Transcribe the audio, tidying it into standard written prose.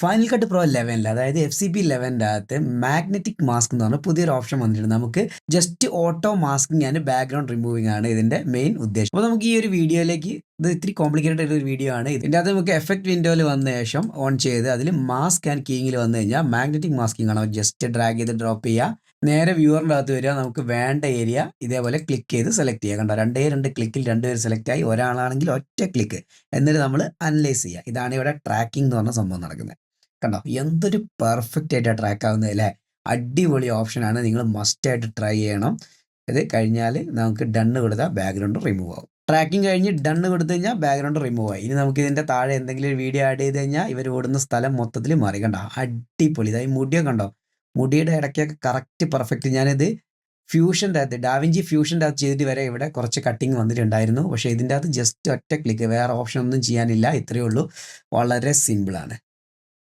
Final cut pro 11 അതായത് FCP 11 അകത്ത് magnetic mask എന്ന് പറഞ്ഞ പുതിയൊരു ഓപ്ഷൻ വന്നിട്ടുണ്ട്. നമുക്ക് just auto masking and background removing ആണ് ഇതിന്റെ മെയിൻ ഉദ്ദേശം. അപ്പോൾ നമുക്ക് ഈ ഒരു വീഡിയോയിലേക്ക്, ഇത് ഇത്തിരി കോംപ്ലിക്കേറ്റഡ് ആയിട്ട് ഒരു വീഡിയോ ആണ്. ഇതിൻ്റെ അകത്ത് നമുക്ക് എഫക്ട് വിൻഡോയിൽ വന്ന ശേഷം ഓൺ ചെയ്ത് അതിൽ മാസ്ക് ആൻഡ് കീയിങ്ങിൽ വന്നു കഴിഞ്ഞാൽ മാഗ്നറ്റിക് മാസ്കിങ് ആണ്. ജസ്റ്റ് ഡ്രാഗ് ചെയ്ത് ഡ്രോപ്പ് ചെയ്യുക, നേരെ വ്യൂവറിൻ്റെ അകത്ത് വരിക, നമുക്ക് വേണ്ട ഏരിയ ഇതേപോലെ ക്ലിക്ക് ചെയ്ത് സെലക്ട് ചെയ്യുക. കണ്ടോ, രണ്ട് ക്ലിക്കിൽ രണ്ടുപേർ സെലക്ട് ആയി, ഒരാളാണെങ്കിൽ ഒറ്റ ക്ലിക്ക്. എന്നിട്ട് നമ്മൾ അനലൈസ് ചെയ്യുക. ഇതാണ് ഇവിടെ ട്രാക്കിംഗ് എന്ന് പറഞ്ഞ സംഭവം നടക്കുന്നത്. കണ്ടോ, എന്തൊരു പെർഫെക്റ്റ് ആയിട്ടാണ് ട്രാക്ക് ആവുന്നത് അല്ലേ? അടിപൊളി ഓപ്ഷനാണ്, നിങ്ങൾ മസ്റ്റായിട്ട് ട്രൈ ചെയ്യണം. ഇത് കഴിഞ്ഞാൽ നമുക്ക് ഡണ്ണ് കൊടുത്താൽ ബാക്ക്ഗ്രൗണ്ട് റിമൂവ് ആവും. ട്രാക്കിംഗ് കഴിഞ്ഞ് ഡണ്ണ് കൊടുത്തു കഴിഞ്ഞാൽ ബാക്ക്ഗ്രൗണ്ട് റിമൂവ് ആയി. ഇനി നമുക്ക് ഇതിൻ്റെ താഴെ എന്തെങ്കിലും ഒരു വീഡിയോ ആഡ് ചെയ്ത് കഴിഞ്ഞാൽ ഇവർ ഓടുന്ന സ്ഥലം മൊത്തത്തിൽ മാറി. കണ്ടോ, അടിപൊളി. ഇതായി മുടിയൊക്കെ കണ്ടോ, മുടിയുടെ ഇടയ്ക്കൊക്കെ കറക്റ്റ് പെർഫെക്റ്റ്. ഞാനിത് ഫ്യൂഷൻ്റെ അകത്ത്, ഡാവിഞ്ചി ഫ്യൂഷൻ്റെ അകത്ത് ചെയ്തിട്ട് വരെ ഇവിടെ കുറച്ച് കട്ടിങ് വന്നിട്ടുണ്ടായിരുന്നു. പക്ഷേ ഇതിൻ്റെ അകത്ത് ജസ്റ്റ് ഒറ്റ ക്ലിക്ക്, വേറെ ഓപ്ഷൻ ഒന്നും ചെയ്യാനില്ല. ഇത്രയേ ഉള്ളൂ, വളരെ സിമ്പിളാണ്.